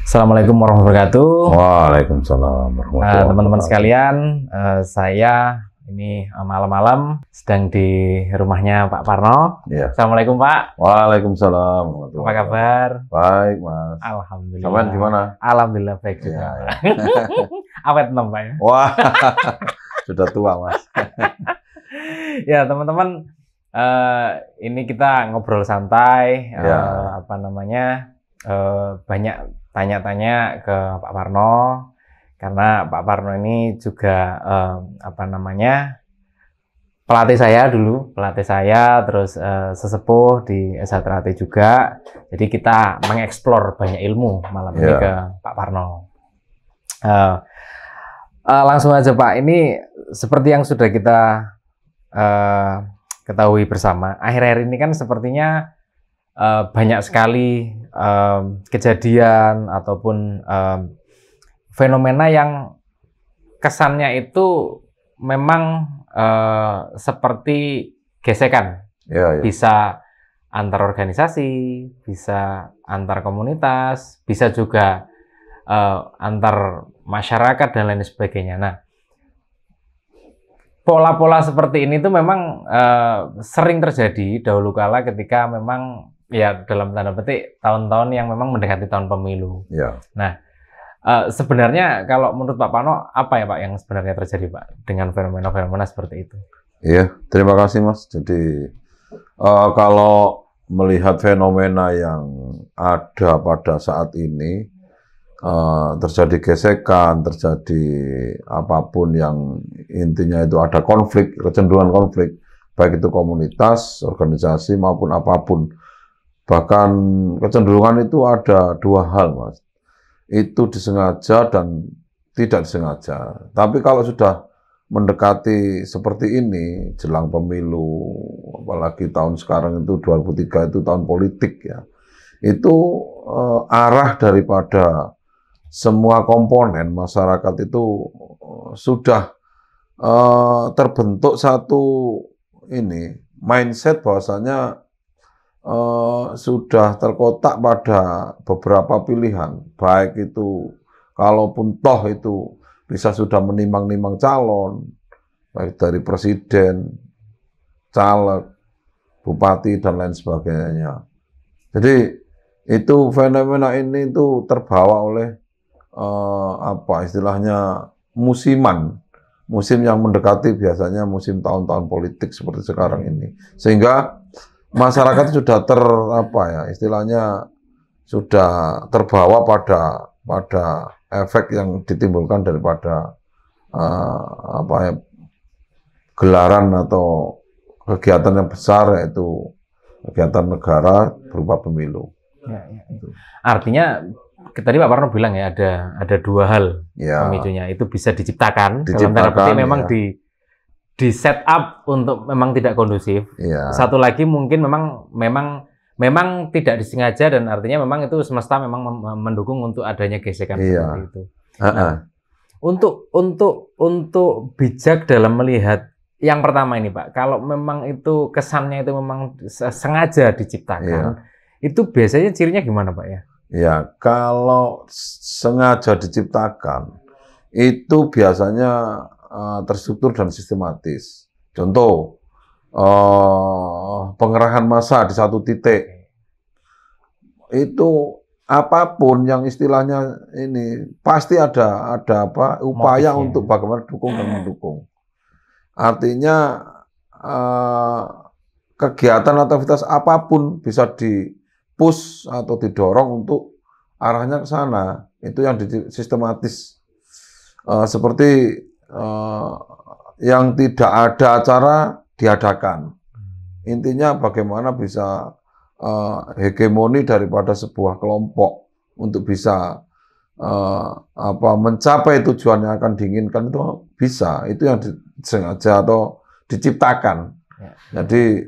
Assalamualaikum warahmatullahi wabarakatuh. Waalaikumsalam warahmatullahi wabarakatuh. Teman-teman sekalian, saya ini malam-malam sedang di rumahnya Pak Parno. Ya. Assalamualaikum Pak. Waalaikumsalam. Apa kabar? Baik Mas. Alhamdulillah. Kapan gimana? Alhamdulillah baik juga. Ya, ya. Awet teman Pak ya. Wah, sudah tua Mas. Ya teman-teman, ini kita ngobrol santai. Ya. Banyak tanya-tanya ke Pak Parno karena Pak Parno ini juga pelatih saya terus sesepuh di S1AT juga. Jadi kita mengeksplor banyak ilmu malam ini ke Pak Parno. Langsung aja Pak, ini seperti yang sudah kita ketahui bersama, akhir-akhir ini kan sepertinya banyak sekali kejadian ataupun fenomena yang kesannya itu memang seperti gesekan. Ya. Bisa antar organisasi, bisa antar komunitas, bisa juga antar masyarakat dan lain sebagainya. Nah, pola-pola seperti ini tuh memang sering terjadi dahulu kala ketika memang ya dalam tanda petik tahun-tahun yang memang mendekati tahun pemilu. Ya. Nah, sebenarnya kalau menurut Pak Parno apa ya Pak yang sebenarnya terjadi Pak dengan fenomena-fenomena seperti itu? Iya, terima kasih Mas. Jadi kalau melihat fenomena yang ada pada saat ini, terjadi gesekan, terjadi apapun yang intinya itu ada konflik, kecenderungan konflik, baik itu komunitas, organisasi maupun apapun. Bahkan kecenderungan itu ada dua hal, Mas. Itu disengaja dan tidak disengaja. Tapi kalau sudah mendekati seperti ini, jelang pemilu, apalagi tahun sekarang itu 2003 itu tahun politik ya, itu arah daripada semua komponen masyarakat itu sudah terbentuk satu mindset bahwasanya sudah terkotak pada beberapa pilihan, baik itu kalaupun toh itu bisa sudah menimbang-nimbang calon, baik dari presiden, caleg, bupati dan lain sebagainya. Jadi itu fenomena ini itu terbawa oleh istilahnya musim yang mendekati biasanya musim tahun-tahun politik seperti sekarang ini, sehingga masyarakat sudah istilahnya sudah terbawa pada efek yang ditimbulkan daripada gelaran atau kegiatan yang besar, yaitu kegiatan negara berupa pemilu. Ya. Artinya tadi Pak Parno bilang ya ada dua hal pemicunya, itu bisa diciptakan dalam tanda petik memang di set up untuk memang tidak kondusif. Ya. Satu lagi mungkin memang tidak disengaja dan artinya memang itu semesta memang mendukung untuk adanya gesekan seperti itu. Nah, untuk bijak dalam melihat yang pertama ini Pak, kalau memang itu kesannya itu memang sengaja diciptakan, itu biasanya cirinya gimana Pak ya? Ya, kalau sengaja diciptakan itu biasanya terstruktur dan sistematis. Contoh, pengerahan massa di satu titik. Itu apapun yang istilahnya ini pasti ada upaya untuk bagaimana dukung dan mendukung. Artinya kegiatan aktivitas apapun bisa di-push atau didorong untuk arahnya ke sana. Itu yang sistematis. Seperti yang tidak ada acara diadakan. Intinya bagaimana bisa hegemoni daripada sebuah kelompok untuk bisa mencapai tujuan yang akan diinginkan itu bisa. Itu yang disengaja atau diciptakan. Jadi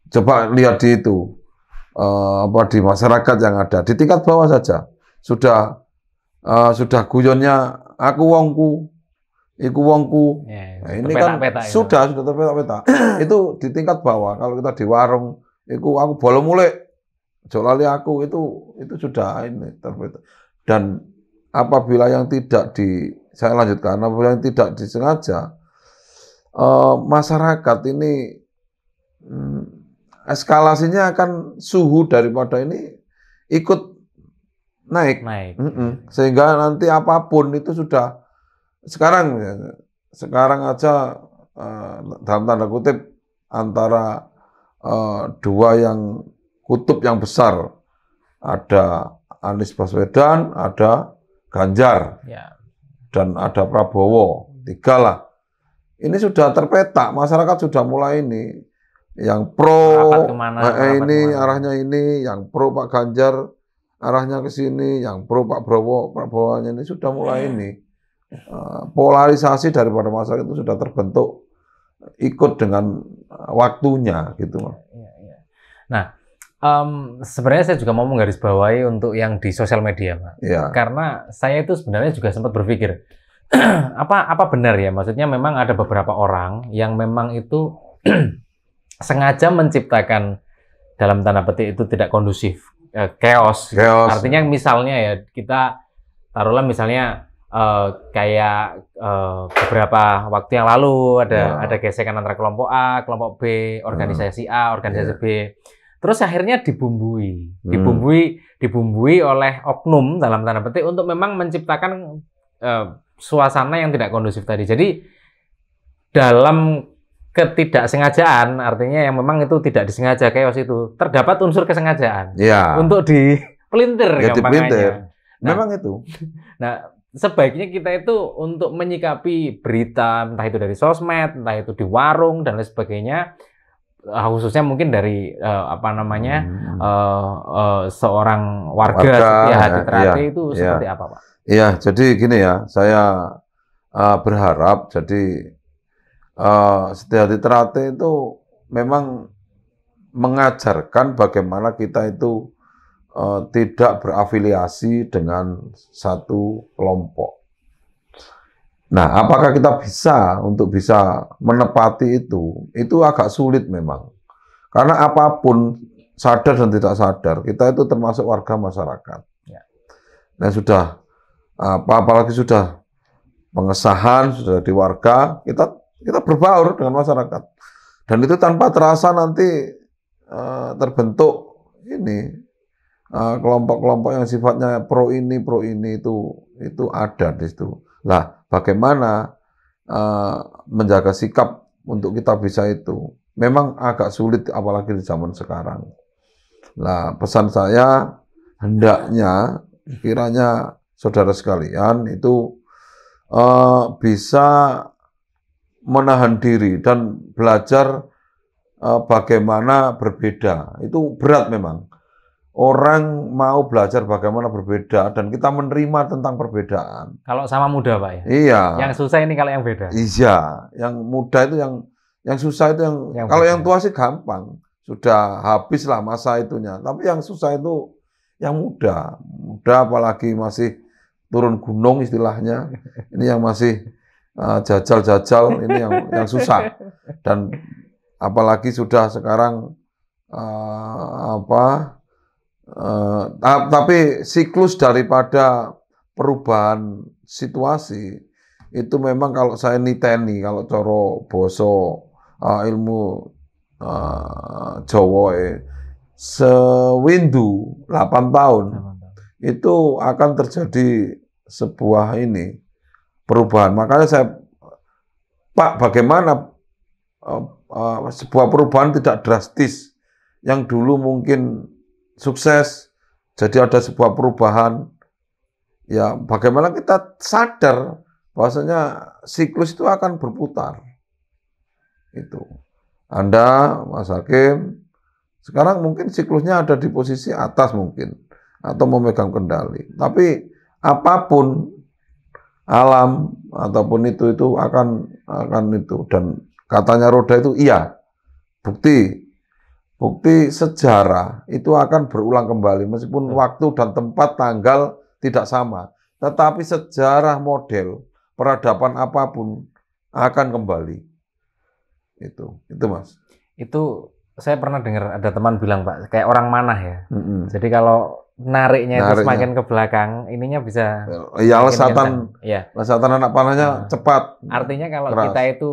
coba lihat di itu di masyarakat yang ada di tingkat bawah saja sudah guyonnya aku wongku, iku wongku. Nah, ini kan sudah terpeta-peta. Itu di tingkat bawah. Kalau kita di warung, iku aku bolo mulai. ojo lali aku itu sudah ini dan apabila yang tidak saya lanjutkan, apabila yang tidak disengaja, masyarakat ini eskalasinya akan suhu daripada ini ikut naik. Sehingga nanti apapun itu sudah sekarang aja dalam tanda kutip antara dua yang kutub yang besar, ada Anies Baswedan, ada Ganjar, dan ada Prabowo, 3 lah. Ini sudah terpeta, masyarakat sudah mulai ini, yang pro ini arahnya ini, yang pro Pak Ganjar arahnya ke sini, yang pro Pak Prabowo-nya ini sudah mulai ini. Polarisasi daripada masyarakat itu sudah terbentuk ikut dengan waktunya gitu. Nah, sebenarnya saya juga mau menggarisbawahi untuk yang di sosial media, Pak. Karena saya itu sebenarnya juga sempat berpikir, apa benar ya? Maksudnya memang ada beberapa orang yang memang itu sengaja menciptakan dalam tanda petik itu tidak kondusif, chaos. Artinya misalnya ya, kita taruhlah misalnya kayak beberapa waktu yang lalu ada gesekan antara kelompok A, kelompok B, organisasi A, organisasi B. Terus akhirnya dibumbui oleh oknum dalam tanda petik untuk memang menciptakan suasana yang tidak kondusif tadi. Jadi dalam ketidaksengajaan, artinya yang memang itu tidak disengaja chaos itu, terdapat unsur kesengajaan untuk dipelintir gampangnya. Memang itu. Nah, sebaiknya kita itu untuk menyikapi berita, entah itu dari sosmed, entah itu di warung dan lain sebagainya, khususnya mungkin dari seorang warga seperti Hadi Terate itu seperti apa, Pak? Iya, jadi gini ya, saya berharap jadi Setia Hadi Terate itu memang mengajarkan bagaimana kita itu tidak berafiliasi dengan satu kelompok. Nah, apakah kita bisa menepati itu agak sulit memang. Karena apapun, sadar dan tidak sadar, kita itu termasuk warga masyarakat. Nah, apalagi sudah pengesahan, sudah di warga, kita berbaur dengan masyarakat. Dan itu tanpa terasa nanti terbentuk ini, kelompok-kelompok yang sifatnya pro ini itu ada di situ. Lah, bagaimana menjaga sikap untuk kita bisa itu? Memang agak sulit apalagi di zaman sekarang. Lah, pesan saya hendaknya kiranya saudara sekalian itu bisa menahan diri dan belajar bagaimana berbeda. Itu berat memang. Orang mau belajar bagaimana berbeda dan kita menerima tentang perbedaan. Kalau sama muda, Pak ya? Iya. Yang susah ini kalau yang beda. Iya, yang muda itu yang susah itu yang kalau beda. Yang tua sih gampang. Sudah habislah masa itunya. Tapi yang susah itu yang muda. Muda apalagi masih turun gunung istilahnya. Ini yang masih jajal-jajal, ini yang susah. Dan apalagi sudah sekarang tapi siklus daripada perubahan situasi itu memang kalau saya niteni, kalau coro boso ilmu Jawa sewindu 8 tahun itu akan terjadi sebuah perubahan. Makanya saya, Pak, bagaimana sebuah perubahan tidak drastis yang dulu mungkin sukses, jadi ada sebuah perubahan. Ya, bagaimana kita sadar bahwasanya siklus itu akan berputar. Itu. Anda, Mas Hakim, sekarang mungkin siklusnya ada di posisi atas mungkin, atau memegang kendali. Tapi apapun alam ataupun itu akan itu, dan katanya roda itu iya, Bukti sejarah itu akan berulang kembali meskipun waktu dan tempat tanggal tidak sama. Tetapi sejarah model peradaban apapun akan kembali. Itu Mas. Itu saya pernah dengar ada teman bilang Pak, kayak orang manah ya. Jadi kalau nariknya itu semakin ke belakang, ininya bisa. Ya lesatan anak panahnya cepat. Artinya kalau kita itu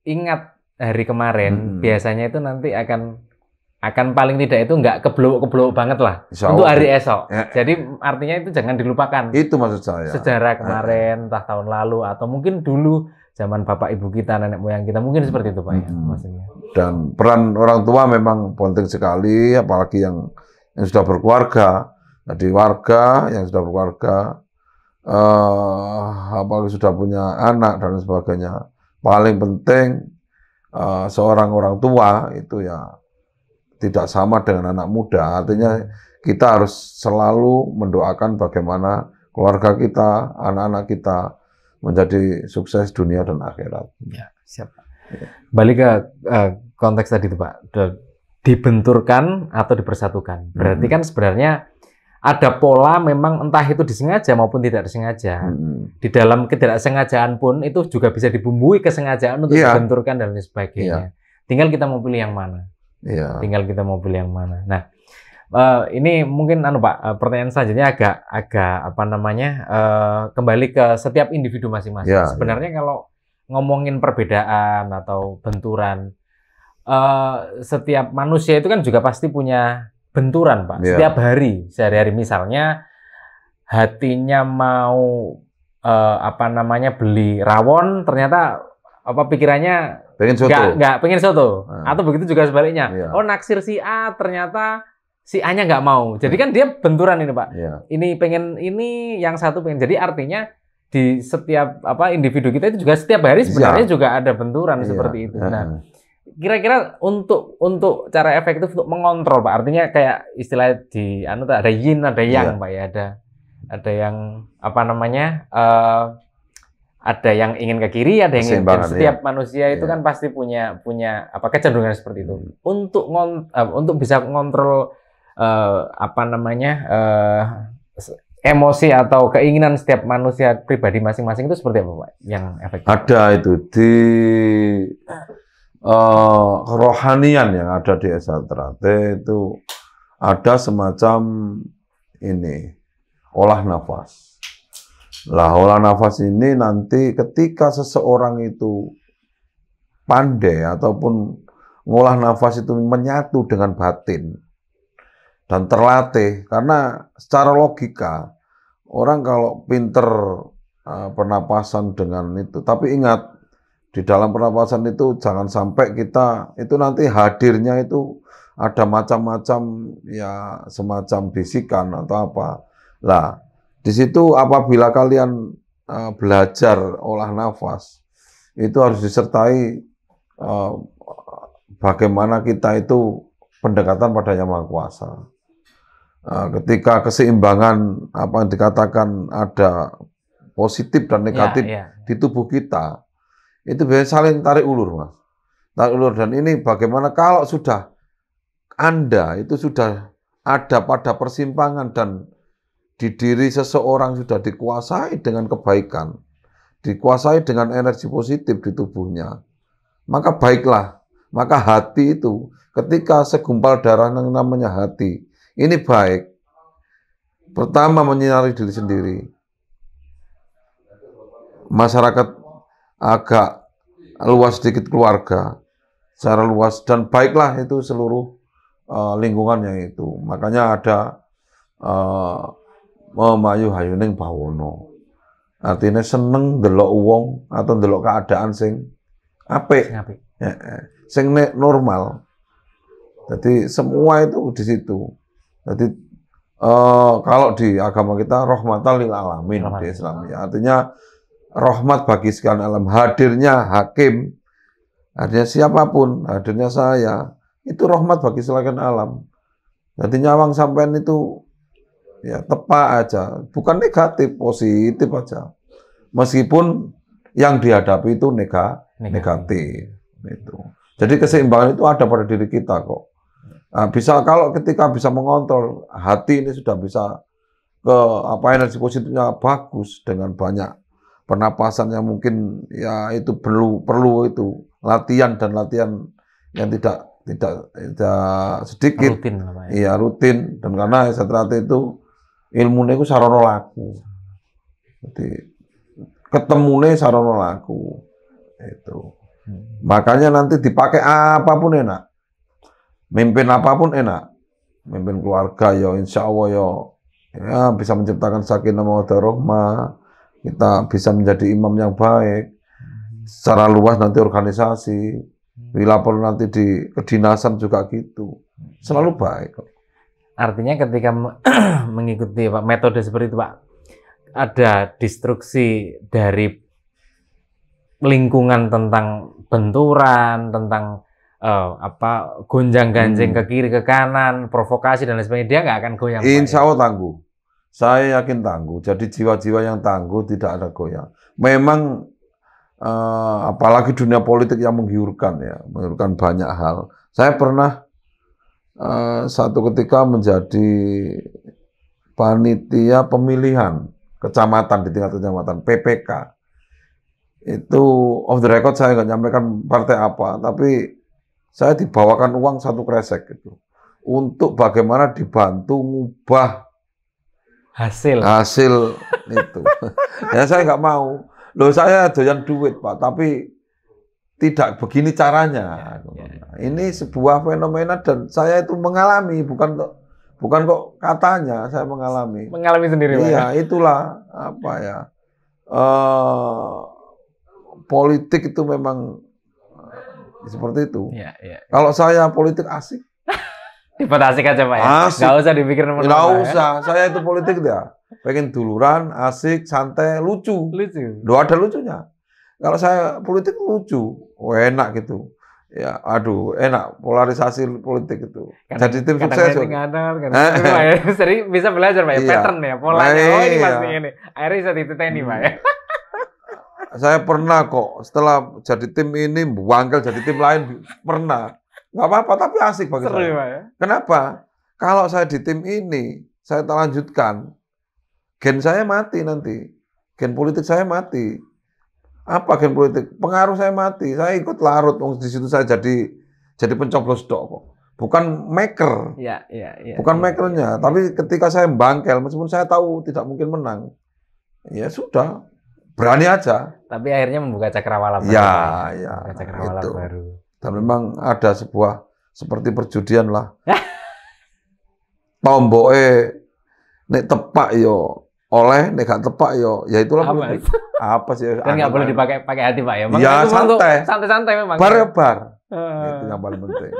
ingat hari kemarin, biasanya itu nanti akan paling tidak itu nggak keblok banget lah untuk hari esok. Jadi artinya itu jangan dilupakan. Itu maksud saya. Sejarah kemarin, entah tahun lalu atau mungkin dulu zaman bapak ibu kita, nenek moyang kita, mungkin seperti itu Pak ya maksudnya. Dan peran orang tua memang penting sekali, apalagi yang sudah berkeluarga. Jadi warga yang sudah berkeluarga, apalagi sudah punya anak dan sebagainya. Paling penting seorang orang tua itu ya tidak sama dengan anak muda. Artinya kita harus selalu mendoakan bagaimana keluarga kita, anak-anak kita menjadi sukses dunia dan akhirat. Ya, siap. Ya. Balik ke konteks tadi itu Pak, dibenturkan atau dipersatukan. Berarti kan sebenarnya ada pola memang entah itu disengaja maupun tidak disengaja. Di dalam ketidaksengajaan pun itu juga bisa dibumbui kesengajaan untuk dibenturkan dan lain sebagainya. Tinggal kita mau pilih yang mana. Tinggal kita mau pilih yang mana. Nah, ini mungkin Pak, pertanyaan selanjutnya agak apa namanya? Kembali ke setiap individu masing-masing. Sebenarnya kalau ngomongin perbedaan atau benturan, setiap manusia itu kan juga pasti punya benturan Pak, setiap hari, sehari-hari. Misalnya hatinya mau apa namanya beli rawon, ternyata apa pikirannya pengen soto. Nggak pengen soto, atau begitu juga sebaliknya. Oh naksir si A, ternyata si A-nya nggak mau. Jadi kan dia benturan ini Pak. Ini pengen ini, yang satu pengen. Jadi artinya di setiap apa individu kita itu juga setiap hari sebenarnya juga ada benturan seperti itu. Nah, kira-kira untuk cara efektif untuk mengontrol Pak, artinya kayak istilah di ada yin ada yang Pak ya, ada yang apa namanya ada yang ingin ke kiri, ada yang ingin ke setiap manusia itu kan pasti punya apa kecenderungan seperti itu. Untuk bisa mengontrol apa namanya emosi atau keinginan setiap manusia pribadi masing-masing itu seperti apa Pak yang efektif? Ada itu di kerohanian yang ada di Esatrate itu ada semacam ini olah nafas. Lah olah nafas ini nanti ketika seseorang itu pandai ataupun ngolah nafas itu menyatu dengan batin dan terlatih, karena secara logika orang kalau pinter pernapasan dengan itu, tapi ingat di dalam pernapasan itu jangan sampai kita itu nanti hadirnya itu ada macam-macam ya semacam bisikan atau apa. Lah di situ apabila kalian belajar olah nafas itu harus disertai bagaimana kita itu pendekatan pada Yang Maha Kuasa. Ketika keseimbangan apa yang dikatakan ada positif dan negatif di tubuh kita, itu biasanya saling tarik ulur, Mas. Tarik ulur, dan ini bagaimana kalau sudah Anda itu sudah ada pada persimpangan dan di diri seseorang sudah dikuasai dengan kebaikan, dikuasai dengan energi positif di tubuhnya, maka baiklah, maka hati itu ketika segumpal darah yang namanya hati, ini baik. Pertama menyinari diri sendiri. Masyarakat agak luas sedikit keluarga, secara luas, dan baiklah itu seluruh lingkungannya itu. Makanya ada memayu hayuning bawono. Artinya seneng delok wong atau delok keadaan sing apik. Sing normal. Jadi semua itu di situ. Jadi kalau di agama kita rahmatan lil alamin di Islam ya. Artinya rahmat bagi sekalian alam. Hadirnya hakim, hadirnya siapapun, hadirnya saya, itu rahmat bagi sekalian alam. Jadi nyawang sampean itu ya tepat aja, bukan negatif, positif aja. Meskipun yang dihadapi itu negatif. Itu. Jadi keseimbangan itu ada pada diri kita kok. Nah, bisa kalau ketika bisa mengontrol hati ini sudah bisa ke apa energi positifnya bagus dengan banyak pernapasan yang mungkin ya itu perlu itu latihan dan latihan yang tidak tidak sedikit. Rutin lah, Pak, ya. Iya, rutin. Dan karena Satrate itu ilmunya itu sarana laku. Jadi ketemune sarana laku. Itu. Makanya nanti dipakai apapun enak. Mimpin apapun enak. Mimpin keluarga ya insya Allah ya bisa menciptakan sakinah mawaddah rahmah. Kita bisa menjadi imam yang baik. Secara luas nanti organisasi. Bila perlu nanti di kedinasan juga gitu. Selalu baik. Artinya ketika mengikuti Pak metode seperti itu Pak, ada destruksi dari lingkungan tentang benturan, tentang gonjang-ganjing ke kiri ke kanan, provokasi dan lain sebagainya, dia nggak akan goyang. Insya Allah tangguh. Saya yakin tangguh. Jadi jiwa-jiwa yang tangguh tidak ada goyang. Memang apalagi dunia politik yang menggiurkan ya, menggiurkan banyak hal. Saya pernah satu ketika menjadi panitia pemilihan kecamatan di tingkat kecamatan PPK. Itu off the record saya nggak nyampaikan partai apa, tapi saya dibawakan uang 1 kresek gitu untuk bagaimana dibantu ngubah hasil itu. Ya saya nggak mau. Loh saya doyan duit Pak, tapi tidak begini caranya. Ini sebuah fenomena dan saya itu mengalami, bukan kok katanya, saya mengalami. Mengalami sendiri Pak. Iya, itulah apa ya. Politik itu memang seperti itu. Ya. Kalau saya politik asik. Tipe asik aja Pak ya. Asik. Nggak usah dipikir nomor. Nggak usah. Ya. Saya itu politik dia. Pengen duluran, asik, santai, lucu. Loh ada lucunya. Kalau saya politik lucu, enak gitu. Ya, aduh, enak polarisasi politik itu. Jadi tim sukses. Sering bisa belajar Pak ya, iya. pattern ya, polanya. Oh ini pasti ini. Akhirnya bisa dititeni Pak ya. Saya pernah kok setelah jadi tim ini bangkel jadi tim lain pernah. Nggak apa-apa tapi asik bagi Seru, saya. Pak, ya? Kenapa? Kalau saya di tim ini, saya lanjutkan, gen saya mati nanti. Gen politik saya mati. Apa gen politik? Pengaruh saya mati. Saya ikut larut. Di situ saya jadi pencoblos dok kok. Bukan maker. Ya. Bukan makernya. Tapi ketika saya bangkel, meskipun saya tahu tidak mungkin menang, ya sudah. Berani aja. Tapi akhirnya membuka cakrawala baru. Ya. Cakrawala itu. baru. Dan memang ada sebuah seperti perjudian lah. Tomboke nek tepak yo oleh, nek gak tepak yo ya itulah politik. Apa sih? Dan nggak boleh dipakai hati Pak ya. Ya santai. Santai-santai memang. Bar. Itu yang paling penting.